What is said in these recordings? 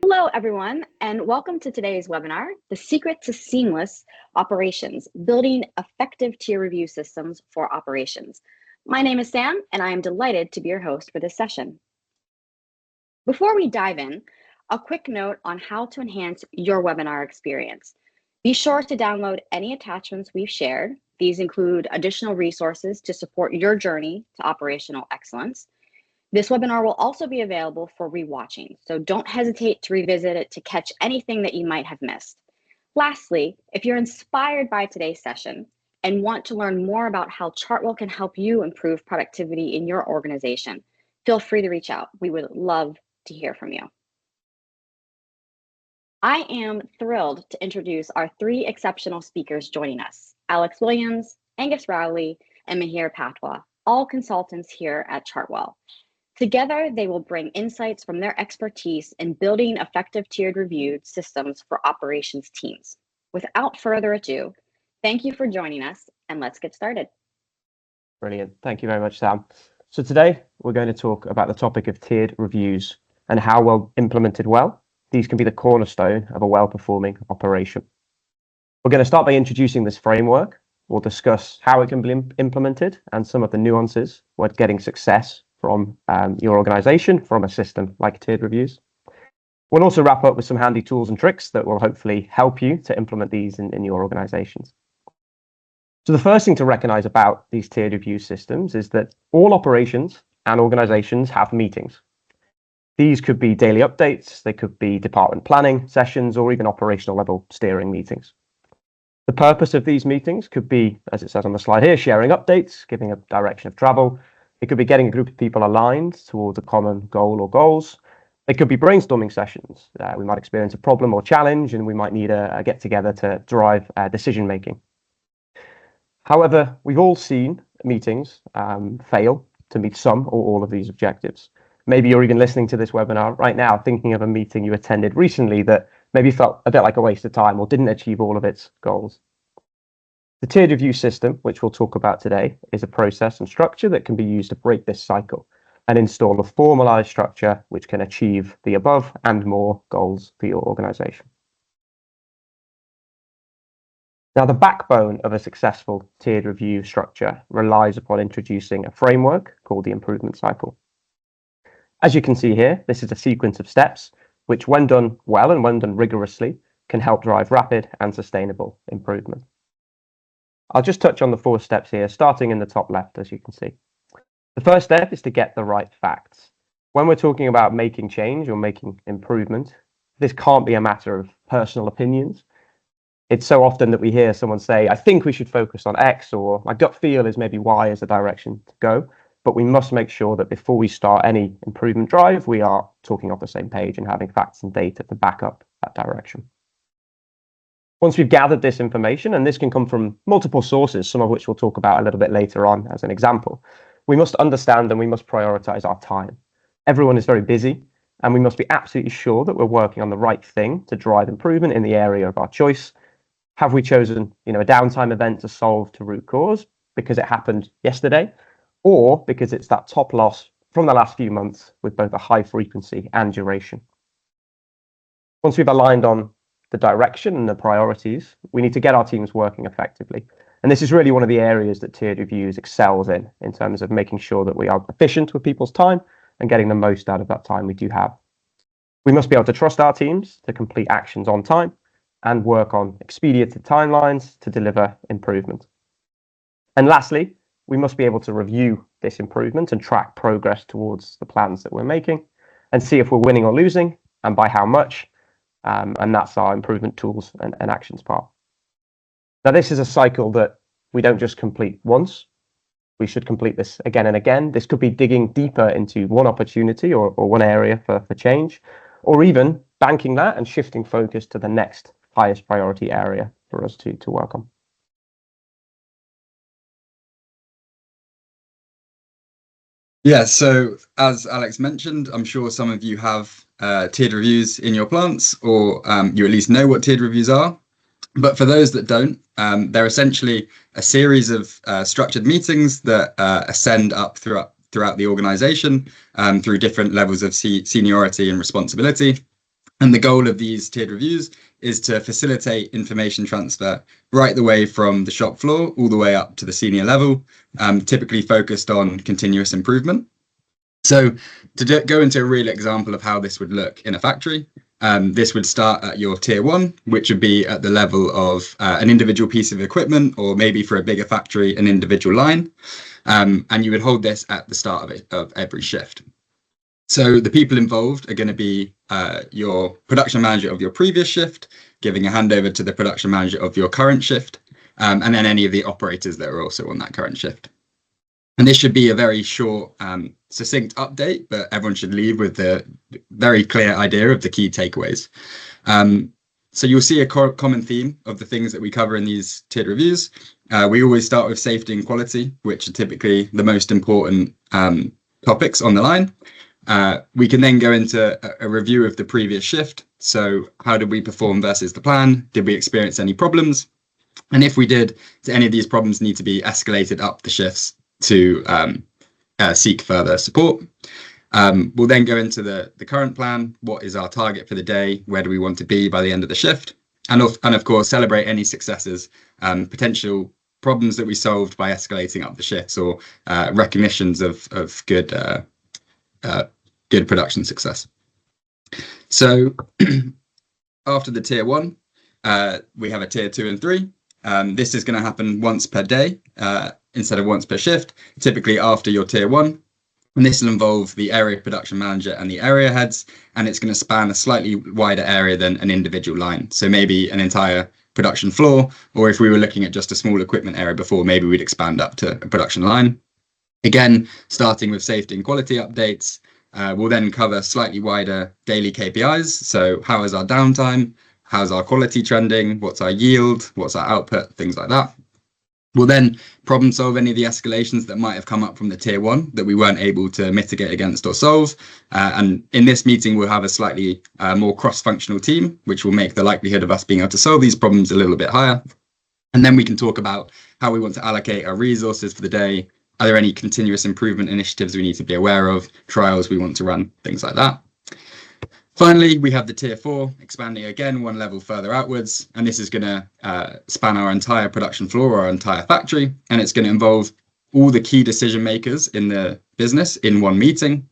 Hello, everyone, and welcome to today's webinar, The Secret to Seamless Operations, Building Effective Tier Review Systems for Operations. My name is Sam, and I am delighted to be your host for this session. Before we dive in, a quick note on how to enhance your webinar experience. Be sure to download any attachments we've shared. These include additional resources to support your journey to operational excellence. This webinar will also be available for rewatching, so don't hesitate to revisit it to catch anything that you might have missed. Lastly, if you're inspired by today's session and want to learn more about how Chartwell can help you improve productivity in your organization, feel free to reach out. We would love to hear from you. I am thrilled to introduce our three exceptional speakers joining us: Alex Williams, Angus Rowley, and Mihir Patwa, all consultants here at Chartwell. Together, they will bring insights from their expertise in building effective tiered review systems for operations teams. Without further ado, thank you for joining us, and let's get started. Brilliant. Thank you very much, Sam. So today, we're going to talk about the topic of tiered reviews and how well implemented these can be the cornerstone of a well-performing operation. We're going to start by introducing this framework. We'll discuss how it can be implemented and some of the nuances with getting success from your organization from a system like tiered reviews. We'll also wrap up with some handy tools and tricks that will hopefully help you to implement these in your organizations. So the first thing to recognize about these tiered review systems is that all operations and organizations have meetings. These could be daily updates, they could be department planning sessions, or even operational level steering meetings. The purpose of these meetings could be, as it says on the slide here, sharing updates, giving a direction of travel. It could be getting a group of people aligned towards a common goal or goals. It could be brainstorming sessions. We might experience a problem or challenge, and we might need a get-together to drive decision-making. However, we've all seen meetings fail to meet some or all of these objectives. Maybe you're even listening to this webinar right now thinking of a meeting you attended recently that maybe felt a bit like a waste of time or didn't achieve all of its goals. The tiered review system, which we'll talk about today, is a process and structure that can be used to break this cycle and install a formalized structure which can achieve the above and more goals for your organization. Now, the backbone of a successful tiered review structure relies upon introducing a framework called the improvement cycle. As you can see here, this is a sequence of steps which, when done well and when done rigorously, can help drive rapid and sustainable improvement. I'll just touch on the 4 steps here, starting in the top left, as you can see. The first step is to get the right facts. When we're talking about making change or making improvement, this can't be a matter of personal opinions. It's so often that we hear someone say, I think we should focus on X, or my gut feel is maybe Y is the direction to go. But we must make sure that before we start any improvement drive, we are talking off the same page and having facts and data to back up that direction. Once we've gathered this information, and this can come from multiple sources, some of which we'll talk about a little bit later on as an example, we must understand and we must prioritize our time. Everyone is very busy, and we must be absolutely sure that we're working on the right thing to drive improvement in the area of our choice. Have we chosen, a downtime event to solve to root cause because it happened yesterday, or because it's that top loss from the last few months with both a high frequency and duration? Once we've aligned on the direction and the priorities, we need to get our teams working effectively. And this is really one of the areas that tiered reviews excels in terms of making sure that we are efficient with people's time and getting the most out of that time we do have. We must be able to trust our teams to complete actions on time and work on expedited timelines to deliver improvement. And lastly, we must be able to review this improvement and track progress towards the plans that we're making and see if we're winning or losing and by how much. And that's our improvement tools and actions part. Now, this is a cycle that we don't just complete once. We should complete this again and again. This could be digging deeper into one opportunity or one area for change, or even banking that and shifting focus to the next highest priority area for us to work on. Yeah, so as Alex mentioned, I'm sure some of you have tiered reviews in your plants, or you at least know what tiered reviews are. But for those that don't, they're essentially a series of structured meetings that ascend up throughout throughout the organization through different levels of seniority and responsibility. And the goal of these tiered reviews is to facilitate information transfer right the way from the shop floor all the way up to the senior level, typically focused on continuous improvement. So to go into a real example of how this would look in a factory, this would start at your tier 1, which would be at the level of an individual piece of equipment, or maybe for a bigger factory, an individual line. And you would hold this at the start of every shift. So the people involved are going to be your production manager of your previous shift, giving a handover to the production manager of your current shift, and then any of the operators that are also on that current shift. And this should be a very short, succinct update, but everyone should leave with a very clear idea of the key takeaways. So you'll see a common theme of the things that we cover in these tiered reviews. We always start with safety and quality, which are typically the most important topics on the line. We can then go into a review of the previous shift. So how did we perform versus the plan? Did we experience any problems? And if we did, do any of these problems need to be escalated up the shifts to seek further support? We'll then go into the current plan. What is our target for the day? Where do we want to be by the end of the shift? And of course, celebrate any successes, potential problems that we solved by escalating up the shifts, or recognitions of good production success. So after the tier 1, we have a tier 2 and 3. This is going to happen once per day instead of once per shift, typically after your tier 1. And this will involve the area production manager and the area heads, and it's going to span a slightly wider area than an individual line. So maybe an entire production floor, or if we were looking at just a small equipment area before, maybe we'd expand up to a production line. Again, starting with safety and quality updates, we'll then cover slightly wider daily KPIs. So how is our downtime? How's our quality trending? What's our yield? What's our output? Things like that. We'll then problem solve any of the escalations that might have come up from the tier 1 that we weren't able to mitigate against or solve. And in this meeting, we'll have a slightly more cross-functional team, which will make the likelihood of us being able to solve these problems a little bit higher. And then we can talk about how we want to allocate our resources for the day. Are there any continuous improvement initiatives we need to be aware of, trials we want to run, things like that. Finally, we have the tier 4, expanding again one level further outwards, and this is going to span our entire production floor or our entire factory, and it's going to involve all the key decision makers in the business in one meeting.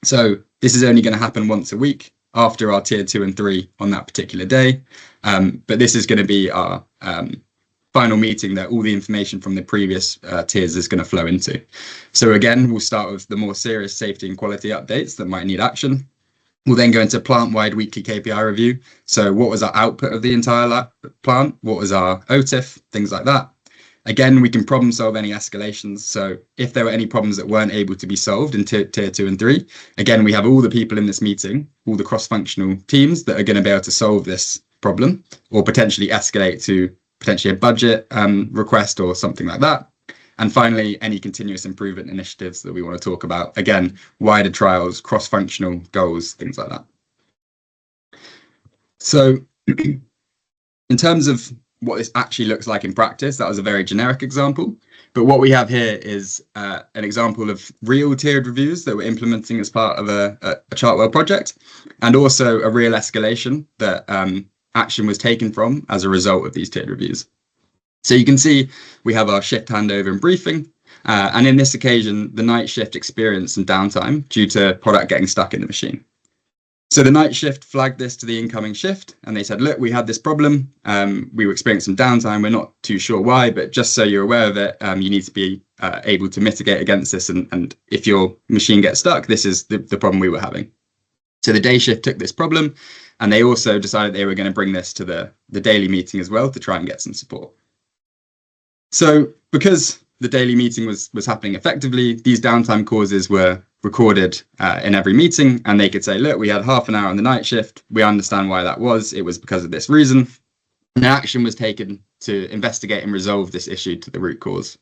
So this is only going to happen once a week after our tier 2 and 3 on that particular day, but this is going to be our final meeting that all the information from the previous tiers is going to flow into. So again, we'll start with the more serious safety and quality updates that might need action. We'll then go into plant-wide weekly KPI review. So what was our output of the entire plant? What was our OTIF? Things like that. Again, we can problem solve any escalations. So if there were any problems that weren't able to be solved in tier 2 and 3, again, we have all the people in this meeting, all the cross-functional teams that are going to be able to solve this problem, or potentially escalate to potentially a budget request or something like that. And finally, any continuous improvement initiatives that we want to talk about. Again, wider trials, cross-functional goals, things like that. So in terms of what this actually looks like in practice, that was a very generic example. But what we have here is an example of real tiered reviews that we're implementing as part of a Chartwell project, and also a real escalation that action was taken from as a result of these tiered reviews. So you can see we have our shift handover and briefing, and in this occasion, the night shift experienced some downtime due to product getting stuck in the machine. So the night shift flagged this to the incoming shift, and they said, look, we had this problem. We were experiencing some downtime. We're not too sure why, but just so you're aware of it, you need to be able to mitigate against this. And if your machine gets stuck, this is the problem we were having. So the day shift took this problem, and they also decided they were going to bring this to the daily meeting as well to try and get some support. So because the daily meeting was happening effectively, these downtime causes were recorded in every meeting, and they could say, look, we had half an hour on the night shift. We understand why that was. It was because of this reason. And action was taken to investigate and resolve this issue to the root cause.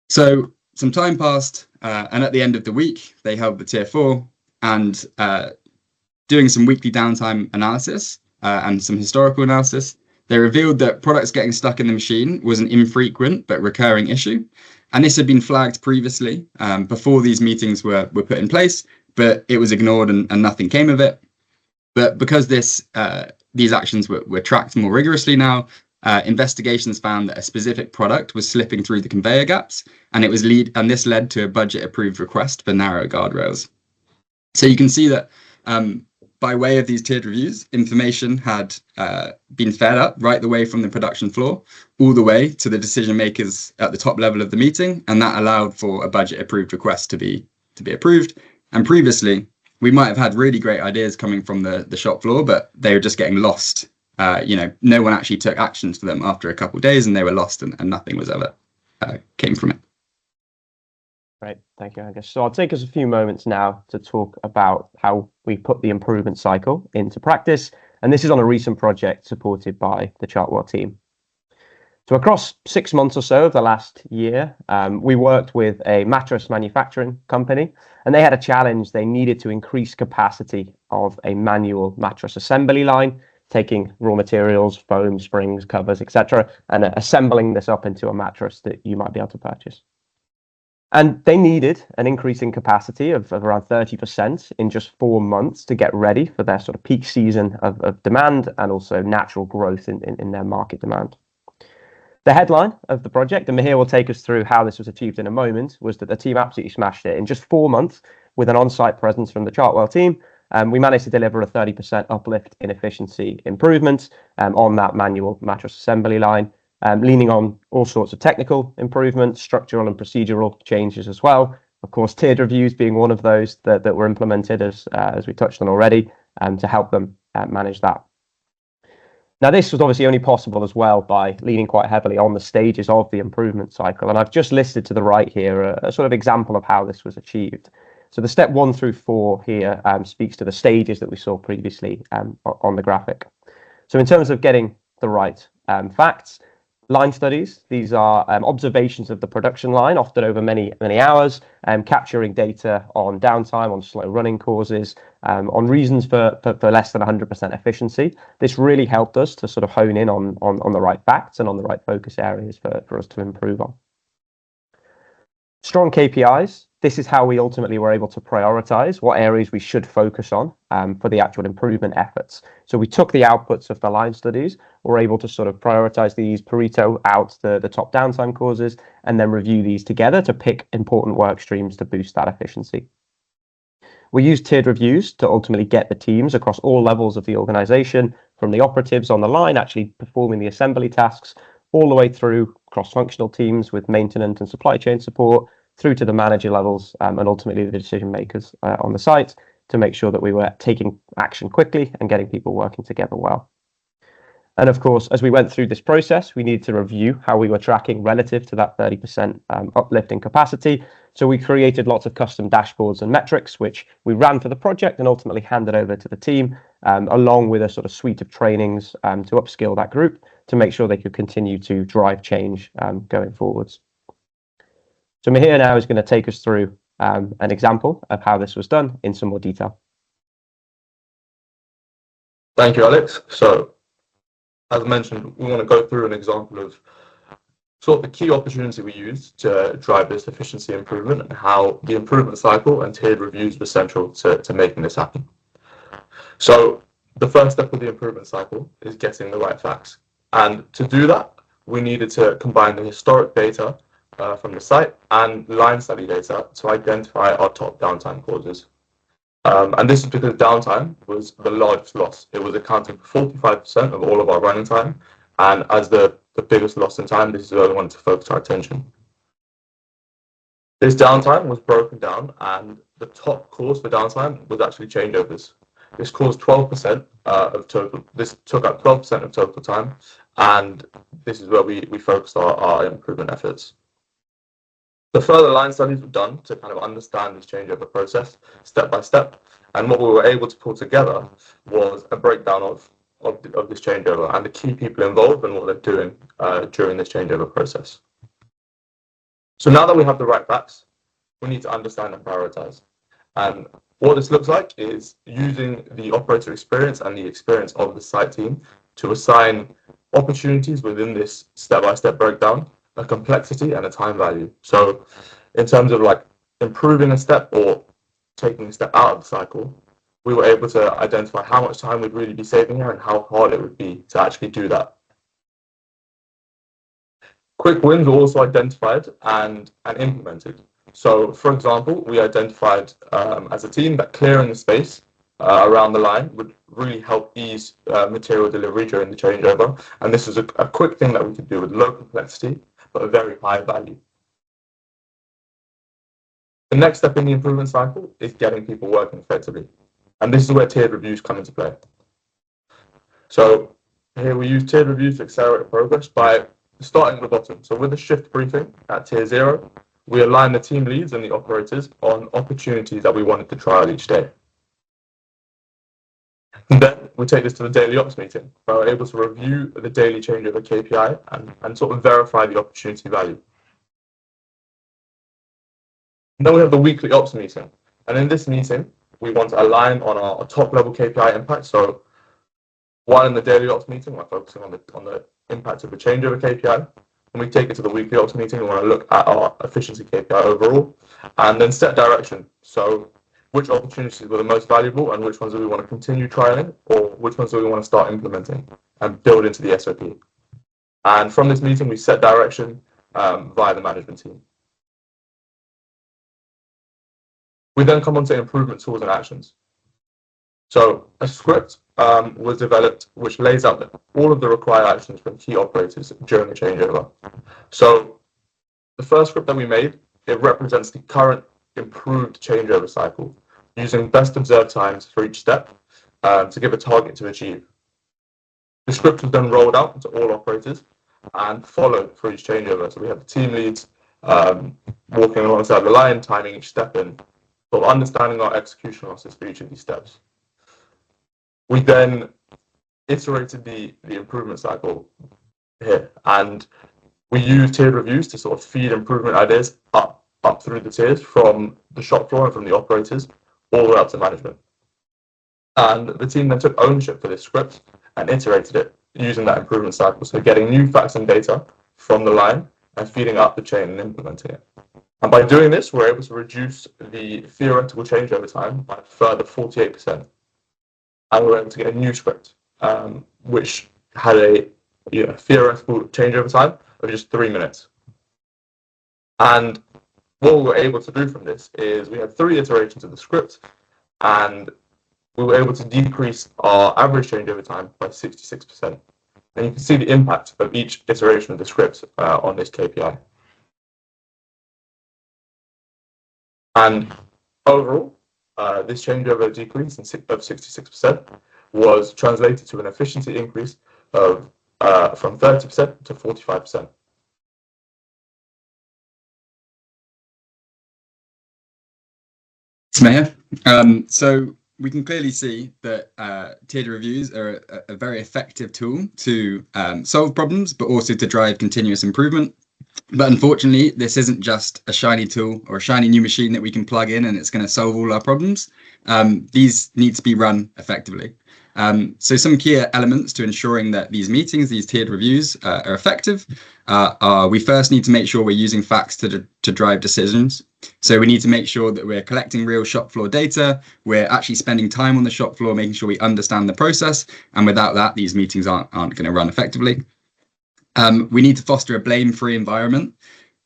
So some time passed, and at the end of the week, they held the tier 4, and doing some weekly downtime analysis and some historical analysis, they revealed that products getting stuck in the machine was an infrequent but recurring issue, And this had been flagged previously before these meetings were put in place, but it was ignored and nothing came of it. But because these actions were tracked more rigorously now, investigations found that a specific product was slipping through the conveyor gaps, and this led to a budget-approved request for narrow guardrails. So you can see that by way of these tiered reviews, information had been fed up right the way from the production floor, all the way to the decision makers at the top level of the meeting, and that allowed for a budget-approved request to be approved. And previously, we might have had really great ideas coming from the shop floor, but they were just getting lost. No one actually took actions for them after a couple of days, and they were lost, and nothing was ever came from it. Great, thank you, Angus. So I'll take us a few moments now to talk about how we put the improvement cycle into practice. And this is on a recent project supported by the Chartwell team. So across 6 months or so of the last year, we worked with a mattress manufacturing company, and they had a challenge. They needed to increase capacity of a manual mattress assembly line, taking raw materials, foam, springs, covers, etc., and assembling this up into a mattress that you might be able to purchase. And they needed an increase in capacity of around 30% in just 4 months to get ready for their sort of peak season of demand and also natural growth in their market demand. The headline of the project, and Mihir will take us through how this was achieved in a moment, was that the team absolutely smashed it. In just 4 months, with an on-site presence from the Chartwell team, we managed to deliver a 30% uplift in efficiency improvements on that manual mattress assembly line, leaning on all sorts of technical improvements, structural and procedural changes as well. Of course, tiered reviews being one of those that were implemented as we touched on already, to help them manage that. Now, this was obviously only possible as well by leaning quite heavily on the stages of the improvement cycle. And I've just listed to the right here a sort of example of how this was achieved. So the step 1 through 4 here speaks to the stages that we saw previously on the graphic. So in terms of getting the right facts, line studies, these are observations of the production line, often over many hours, capturing data on downtime, on slow running causes, on reasons for less than 100% efficiency. This really helped us to sort of hone in on the right facts and on the right focus areas for us to improve on. Strong KPIs. This is how we ultimately were able to prioritize what areas we should focus on for the actual improvement efforts. So we took the outputs of the line studies, were able to sort of prioritize these, Pareto out the top downtime causes, and then review these together to pick important work streams to boost that efficiency. We used tiered reviews to ultimately get the teams across all levels of the organization, from the operatives on the line actually performing the assembly tasks, all the way through cross-functional teams with maintenance and supply chain support, through to the manager levels and ultimately the decision makers on the site, to make sure that we were taking action quickly and getting people working together well. And of course, as we went through this process, we needed to review how we were tracking relative to that 30% uplift in capacity. So we created lots of custom dashboards and metrics, which we ran for the project and ultimately handed over to the team, along with a sort of suite of trainings to upskill that group to make sure they could continue to drive change going forwards. So Mihir now is going to take us through an example of how this was done in some more detail. Thank you, Alex. So, as mentioned, we want to go through an example of sort of the key opportunity we used to drive this efficiency improvement and how the improvement cycle and tiered reviews were central to making this happen. So, the first step of the improvement cycle is getting the right facts. And to do that, we needed to combine the historic data from the site and line study data to identify our top downtime causes. And this is because downtime was the largest loss. It was accounting for 45% of all of our running time. And as the biggest loss in time, this is where we wanted to focus our attention. This downtime was broken down, and the top cause for downtime was actually changeovers. This caused 12% of total. This took up 12% of total time, and this is where we focused our improvement efforts. The further line studies were done to kind of understand this changeover process step by step, and what we were able to pull together was a breakdown of this changeover and the key people involved and what they're doing during this changeover process. So now that we have the right facts, we need to understand and prioritize. And what this looks like is using the operator experience and the experience of the site team to assign opportunities within this step-by-step breakdown a complexity and a time value. So in terms of like improving a step or taking a step out of the cycle, we were able to identify how much time we'd really be saving here and how hard it would be to actually do that. Quick wins were also identified and implemented. So, for example, we identified as a team that clearing the space around the line would really help ease material delivery during the changeover. And this is a quick thing that we could do with low complexity, but a very high value. The next step in the improvement cycle is getting people working effectively. And this is where tiered reviews come into play. So here we use tiered reviews to accelerate progress by starting at the bottom. So with a shift briefing at tier 0, we align the team leads and the operators on opportunities that we wanted to trial each day. And then we take this to the daily ops meeting, where we're able to review the daily changeover KPI and sort of verify the opportunity value. And then we have the weekly ops meeting. And in this meeting, we want to align on our top level KPI impact. So while in the daily ops meeting, we're focusing on the impact of the changeover KPI. When we take it to the weekly ops meeting, we want to look at our efficiency KPI overall and then set direction. So which opportunities were the most valuable and which ones do we want to continue trialing or which ones do we want to start implementing and build into the SOP. And from this meeting, we set direction via the management team. We then come on to improvement tools and actions. So a script was developed which lays out all of the required actions from key operators during the changeover. So the first script that we made, it represents the current improved changeover cycle using best observed times for each step to give a target to achieve. The script was then rolled out to all operators and followed for each changeover. So we have the team leads walking alongside the line, timing each step in, sort of understanding our execution losses for each of these steps. We then iterated the improvement cycle here, and we used tiered reviews to sort of feed improvement ideas up through the tiers from the shop floor and from the operators all the way up to management. And the team then took ownership for this script and iterated it using that improvement cycle. So getting new facts and data from the line and feeding up the chain and implementing it. And by doing this, we're able to reduce the theoretical changeover time by a further 48%. And we were able to get a new script, which had a theoretical changeover time of just 3 minutes. And what we were able to do from this is we had 3 iterations of the script, and we were able to decrease our average changeover time by 66%. And you can see the impact of each iteration of the script on this KPI. And overall, this changeover decrease of 66% was translated to an efficiency increase of from 30% to 45%. Smeya. So we can clearly see that tiered reviews are a very effective tool to solve problems, but also to drive continuous improvement. But unfortunately, this isn't just a shiny tool or a shiny new machine that we can plug in and it's going to solve all our problems. These need to be run effectively. So some key elements to ensuring that these meetings, these tiered reviews are effective are we first need to make sure we're using facts to drive decisions. So we need to make sure that we're collecting real shop floor data. We're actually spending time on the shop floor, making sure we understand the process. And without that, these meetings aren't going to run effectively. We need to foster a blame-free environment.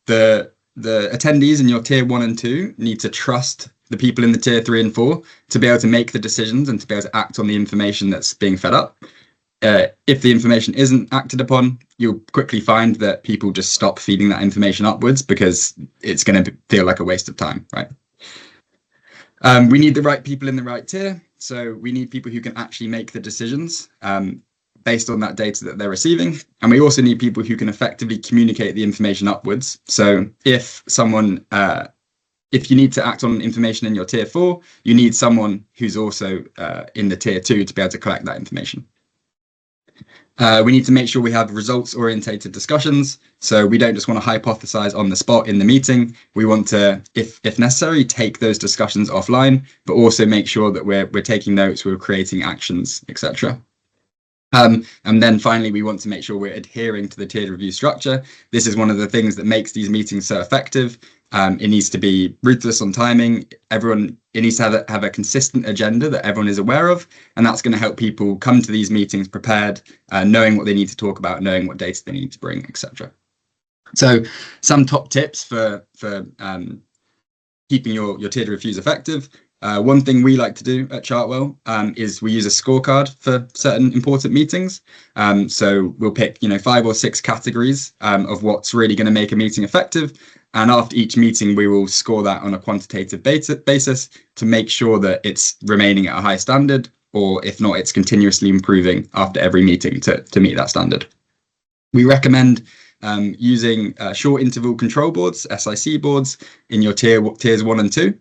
The attendees in your tier 1 and 2 need to trust the people in the tier 3 and 4 to be able to make the decisions and to be able to act on the information that's being fed up. If the information isn't acted upon, you'll quickly find that people just stop feeding that information upwards because it's going to feel like a waste of time, right? We need the right people in the right tier. So we need people who can actually make the decisions based on that data that they're receiving. And we also need people who can effectively communicate the information upwards. So if someone, if you need to act on information in your tier 4, you need someone who's also in the tier 2 to be able to collect that information. We need to make sure we have results-orientated discussions. So we don't just want to hypothesize on the spot in the meeting. We want to, if necessary, take those discussions offline, but also make sure that we're taking notes, we're creating actions, etc. And then finally, we want to make sure we're adhering to the tiered review structure. This is one of the things that makes these meetings so effective. It needs to be ruthless on timing. It needs to have a consistent agenda that everyone is aware of, and that's going to help people come to these meetings prepared, knowing what they need to talk about, knowing what data they need to bring, etc. So some top tips for keeping your tiered reviews effective. One thing we like to do at Chartwell is we use a scorecard for certain important meetings. So we'll pick 5 or 6 categories of what's really going to make a meeting effective. And after each meeting, we will score that on a quantitative basis to make sure that it's remaining at a high standard, or if not, it's continuously improving after every meeting to meet that standard. We recommend using short interval control boards, SIC boards, in your tiers 1 and 2.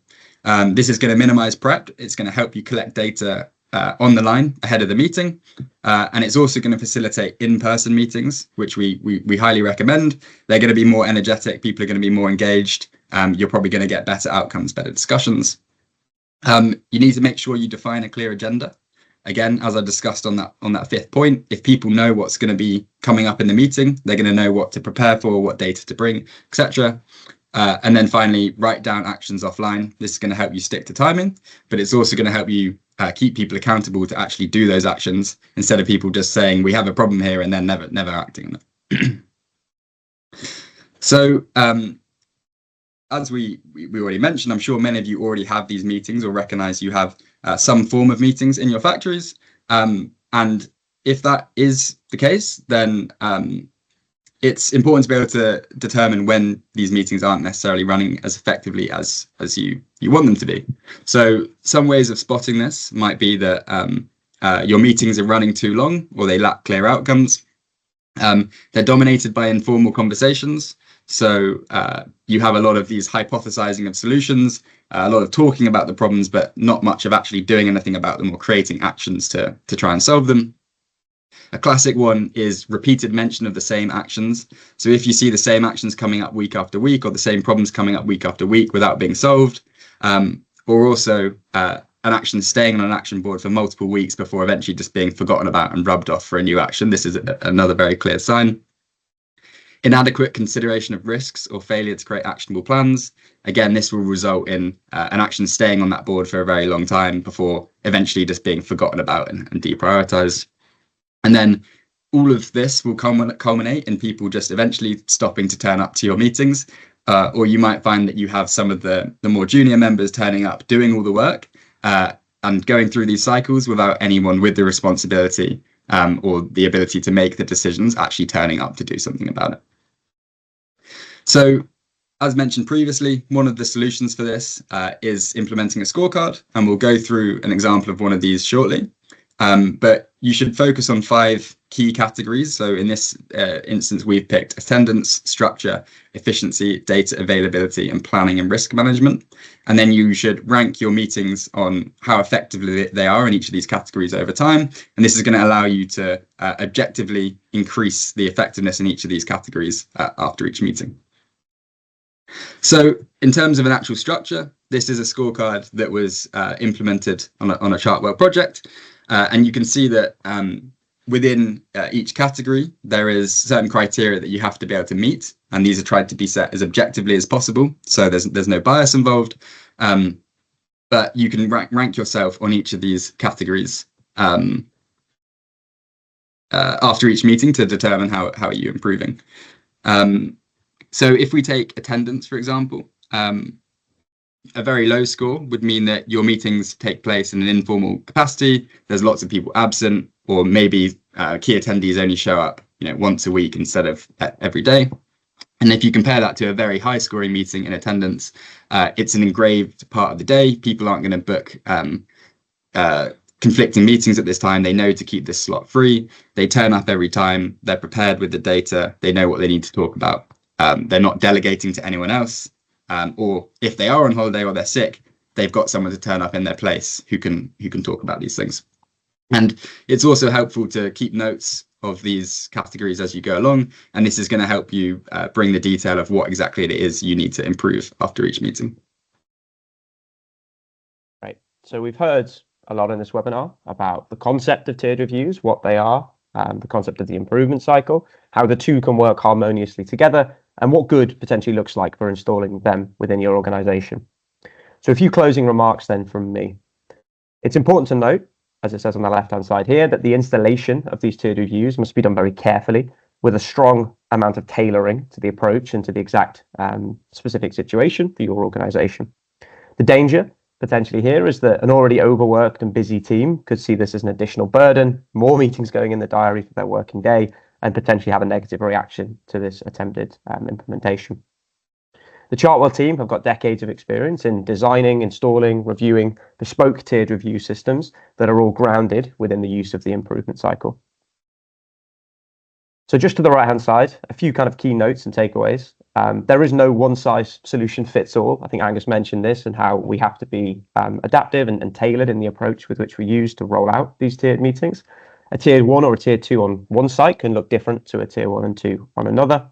This is going to minimize prep. It's going to help you collect data on the line ahead of the meeting. And it's also going to facilitate in-person meetings, which we highly recommend. They're going to be more energetic. People are going to be more engaged. You're probably going to get better outcomes, better discussions. You need to make sure you define a clear agenda. Again, as I discussed on that 5th point, if people know what's going to be coming up in the meeting, they're going to know what to prepare for, what data to bring, etc. And then finally, write down actions offline. This is going to help you stick to timing, but it's also going to help you keep people accountable to actually do those actions, instead of people just saying we have a problem here and then never acting on it. So as we already mentioned, I'm sure many of you already have these meetings or recognize you have some form of meetings in your factories. And if that is the case, then it's important to be able to determine when these meetings aren't necessarily running as effectively as you want them to be. So some ways of spotting this might be that your meetings are running too long, or they lack clear outcomes. They're dominated by informal conversations. So you have a lot of these hypothesizing of solutions, a lot of talking about the problems, but not much of actually doing anything about them or creating actions to try and solve them. A classic one is repeated mention of the same actions. So if you see the same actions coming up week after week, or the same problems coming up week after week without being solved, or also an action staying on an action board for multiple weeks before eventually just being forgotten about and rubbed off for a new action, this is another very clear sign. Inadequate consideration of risks or failure to create actionable plans. Again, this will result in an action staying on that board for a very long time before eventually just being forgotten about and deprioritized. And then all of this will culminate in people just eventually stopping to turn up to your meetings. Or you might find that you have some of the more junior members turning up, doing all the work, and going through these cycles without anyone with the responsibility or the ability to make the decisions actually turning up to do something about it. So, as mentioned previously, one of the solutions for this is implementing a scorecard, and we'll go through an example of one of these shortly. But you should focus on 5 key categories. So in this instance, we've picked attendance, structure, efficiency, data availability, and planning and risk management. And then you should rank your meetings on how effectively they are in each of these categories over time. And this is going to allow you to objectively increase the effectiveness in each of these categories after each meeting. So in terms of an actual structure, this is a scorecard that was implemented on a Chartwell project. And you can see that within each category, there is certain criteria that you have to be able to meet. And these are tried to be set as objectively as possible. So there's no bias involved. But you can rank yourself on each of these categories after each meeting to determine how are you improving. So if we take attendance, for example, a very low score would mean that your meetings take place in an informal capacity. There's lots of people absent, or maybe key attendees only show up, once a week instead of every day. And if you compare that to a very high scoring meeting in attendance, it's an engraved part of the day. People aren't going to book conflicting meetings at this time. They know to keep this slot free. They turn up every time. They're prepared with the data. They know what they need to talk about. They're not delegating to anyone else. Or if they are on holiday or they're sick, they've got someone to turn up in their place who can talk about these things. And it's also helpful to keep notes of these categories as you go along. And this is going to help you bring the detail of what exactly it is you need to improve after each meeting. Right. So we've heard a lot in this webinar about the concept of tiered reviews, what they are, the concept of the improvement cycle, how the two can work harmoniously together, and what good potentially looks like for installing them within your organization. So a few closing remarks then from me. It's important to note, as it says on the left-hand side here, that the installation of these tiered reviews must be done very carefully, with a strong amount of tailoring to the approach and to the exact specific situation for your organization. The danger potentially here is that an already overworked and busy team could see this as an additional burden, more meetings going in the diary for their working day, and potentially have a negative reaction to this attempted implementation. The Chartwell team have got decades of experience in designing, installing, reviewing bespoke tiered review systems that are all grounded within the use of the improvement cycle. So just to the right-hand side, a few kind of key notes and takeaways. There is no one-size solution fits all. I think Angus mentioned this and how we have to be adaptive and tailored in the approach with which we use to roll out these tiered meetings. A tier 1 or a tier 2 on one site can look different to a tier 1 and 2 on another.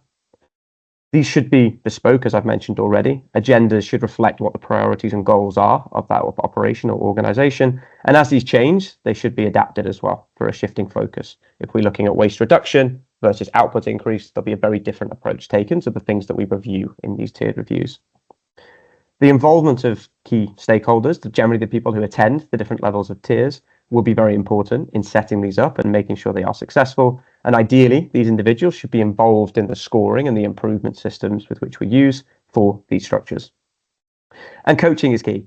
These should be bespoke, as I've mentioned already. Agendas should reflect what the priorities and goals are of that operation or organization. And as these change, they should be adapted as well for a shifting focus. If we're looking at waste reduction versus output increase, there'll be a very different approach taken to the things that we review in these tiered reviews. The involvement of key stakeholders, generally the people who attend the different levels of tiers, will be very important in setting these up and making sure they are successful. And ideally, these individuals should be involved in the scoring and the improvement systems with which we use for these structures. And coaching is key.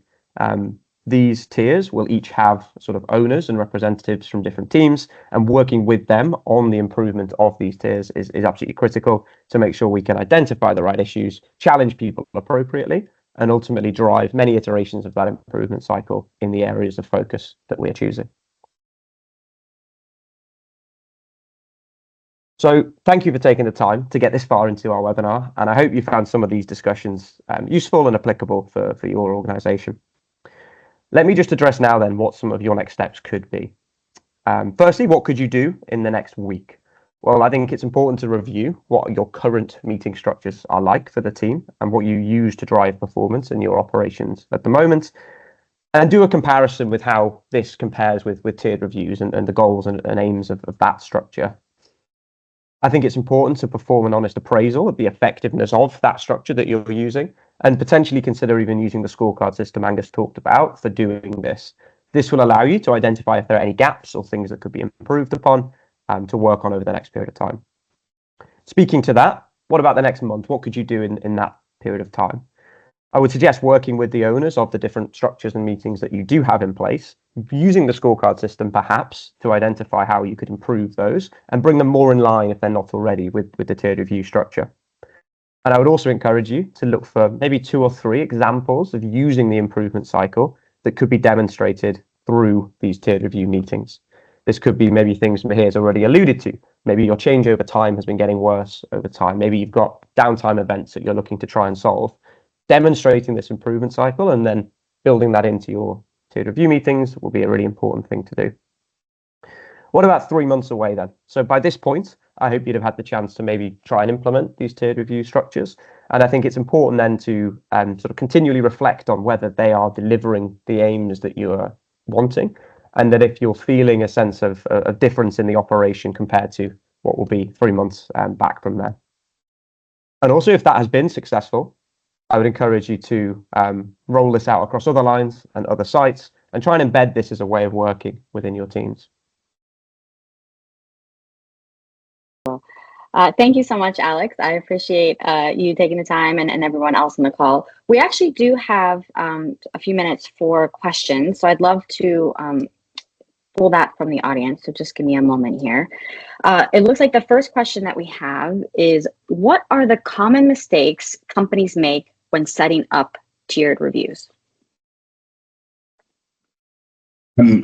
These tiers will each have sort of owners and representatives from different teams, and working with them on the improvement of these tiers is absolutely critical to make sure we can identify the right issues, challenge people appropriately, and ultimately drive many iterations of that improvement cycle in the areas of focus that we're choosing. So thank you for taking the time to get this far into our webinar, and I hope you found some of these discussions useful and applicable for your organization. Let me just address now then what some of your next steps could be. Firstly, what could you do in the next week? Well, I think it's important to review what your current meeting structures are like for the team and what you use to drive performance in your operations at the moment, and do a comparison with how this compares with tiered reviews and the goals and aims of that structure. I think it's important to perform an honest appraisal of the effectiveness of that structure that you're using, and potentially consider even using the scorecard system Angus talked about for doing this. This will allow you to identify if there are any gaps or things that could be improved upon to work on over the next period of time. Speaking to that, what about the next month? What could you do in that period of time? I would suggest working with the owners of the different structures and meetings that you do have in place, using the scorecard system perhaps to identify how you could improve those and bring them more in line if they're not already with the tiered review structure. And I would also encourage you to look for maybe 2 or 3 examples of using the improvement cycle that could be demonstrated through these tiered review meetings. This could be maybe things Mahir's already alluded to. Maybe your changeover time has been getting worse over time. Maybe you've got downtime events that you're looking to try and solve. Demonstrating this improvement cycle and then building that into your tiered review meetings will be a really important thing to do. What about 3 months away then? So by this point, I hope you'd have had the chance to maybe try and implement these tiered review structures. And I think it's important then to sort of continually reflect on whether they are delivering the aims that you are wanting, and that if you're feeling a sense of a difference in the operation compared to what will be 3 months back from there. And also, if that has been successful, I would encourage you to roll this out across other lines and other sites and try and embed this as a way of working within your teams. Thank you so much, Alex. I appreciate you taking the time and everyone else on the call. We actually do have a few minutes for questions, so I'd love to pull that from the audience. So just give me a moment here. It looks like the first question that we have is, what are the common mistakes companies make when setting up tiered reviews?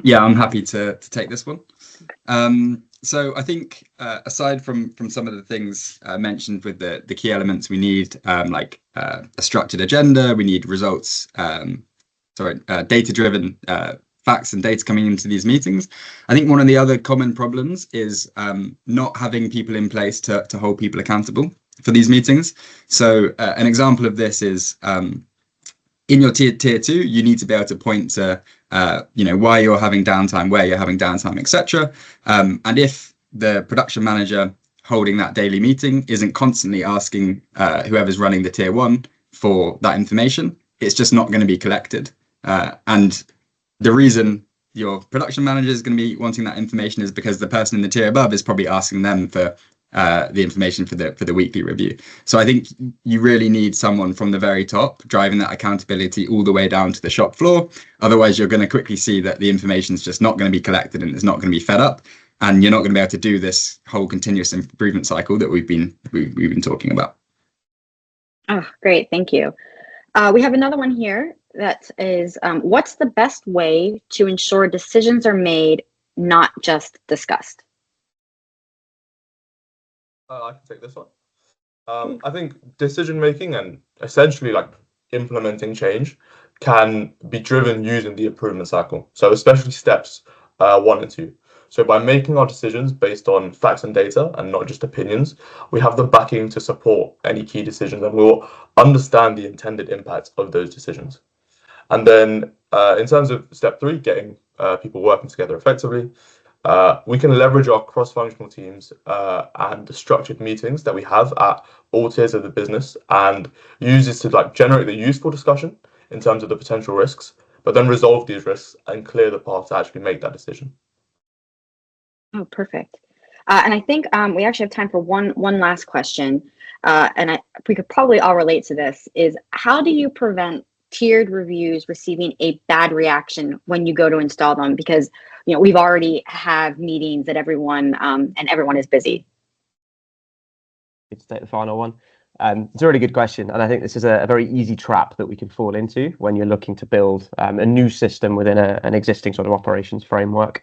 Yeah, I'm happy to take this one. So I think aside from some of the things mentioned with the key elements we need, like a structured agenda, we need results, data-driven facts and data coming into these meetings. I think one of the other common problems is not having people in place to hold people accountable for these meetings. So an example of this is in your tier 2, you need to be able to point to why you're having downtime, where you're having downtime, etc. And if the production manager holding that daily meeting isn't constantly asking whoever's running the tier 1 for that information, it's just not going to be collected. And the reason your production manager is going to be wanting that information is because the person in the tier above is probably asking them for the information for the weekly review. So I think you really need someone from the very top driving that accountability all the way down to the shop floor. Otherwise, you're going to quickly see that the information is just not going to be collected and it's not going to be fed up, and you're not going to be able to do this whole continuous improvement cycle that we've been talking about. Oh, great, thank you. We have another one here that is, what's the best way to ensure decisions are made, not just discussed? I can take this one. I think decision making and essentially like implementing change can be driven using the improvement cycle. So especially steps 1 and 2. So by making our decisions based on facts and data and not just opinions, we have the backing to support any key decisions, and we'll understand the intended impact of those decisions. And then in terms of step 3, getting people working together effectively, we can leverage our cross-functional teams and the structured meetings that we have at all tiers of the business, and use this to like generate the useful discussion in terms of the potential risks, but then resolve these risks and clear the path to actually make that decision. Oh, perfect. And I think we actually have time for one last question, and we could probably all relate to this, is how do you prevent tiered reviews receiving a bad reaction when you go to install them? Because we've already have meetings that everyone and everyone is busy. To take the final one. It's a really good question, and I think this is a very easy trap that we can fall into when you're looking to build a new system within an existing sort of operations framework.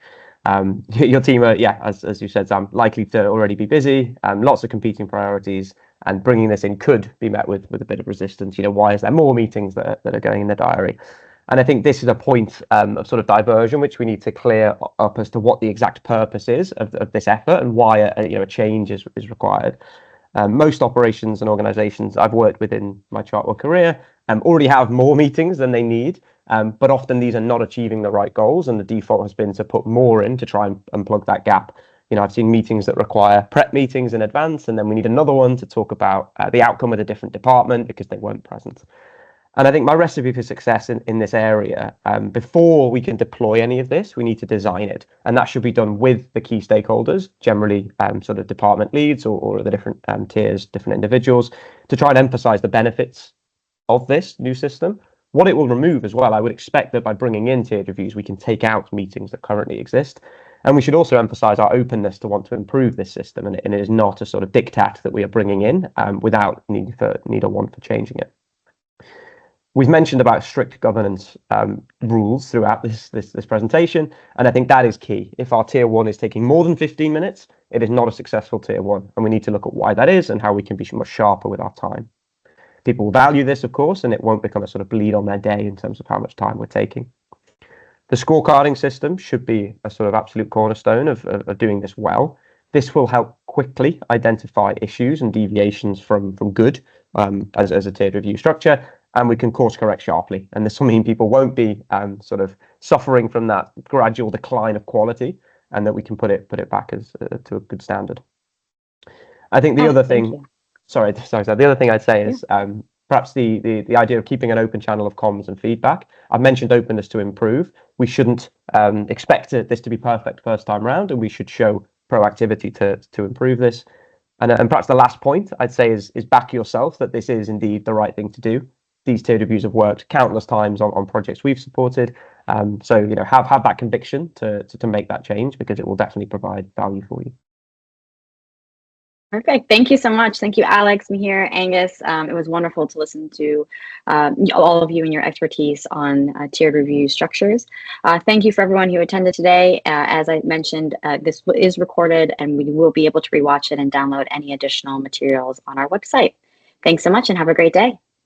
Your team are, as you said, Sam, likely to already be busy, lots of competing priorities, and bringing this in could be met with a bit of resistance. Why is there more meetings that are going in the diary? And I think this is a point of sort of diversion, which we need to clear up as to what the exact purpose is of this effort and why a change is required. Most operations and organizations I've worked with in my Chartwell career already have more meetings than they need, but often these are not achieving the right goals, and the default has been to put more in to try and unplug that gap. I've seen meetings that require prep meetings in advance, and then we need another one to talk about the outcome of a different department because they weren't present. And I think my recipe for success in this area, before we can deploy any of this, we need to design it. And that should be done with the key stakeholders, generally sort of department leads or the different tiers, different individuals, to try and emphasize the benefits of this new system. What it will remove as well, I would expect that by bringing in tiered reviews, we can take out meetings that currently exist. And we should also emphasize our openness to want to improve this system. And it is not a sort of diktat that we are bringing in without need or want for changing it. We've mentioned about strict governance rules throughout this presentation, and I think that is key. If our tier 1 is taking more than 15 minutes, it is not a successful tier 1, and we need to look at why that is and how we can be much sharper with our time. People will value this, of course, and it won't become a sort of bleed on their day in terms of how much time we're taking. The scorecarding system should be a sort of absolute cornerstone of doing this well. This will help quickly identify issues and deviations from good as a tiered review structure, and we can course correct sharply. And this will mean people won't be sort of suffering from that gradual decline of quality, and that we can put it back as to a good standard. I think the other thing, sorry, the other thing I'd say is perhaps the idea of keeping an open channel of comms and feedback. I've mentioned openness to improve. We shouldn't expect this to be perfect first time round, and we should show proactivity to improve this. And perhaps the last point I'd say is back yourself that this is indeed the right thing to do. These tiered reviews have worked countless times on projects we've supported. So have that conviction to make that change, because it will definitely provide value for you. Perfect. Thank you so much. Thank you, Alex, Mihir, Angus. It was wonderful to listen to all of you and your expertise on tiered review structures. Thank you for everyone who attended today. As I mentioned, this is recorded, and we will be able to rewatch it and download any additional materials on our website. Thanks so much and have a great day.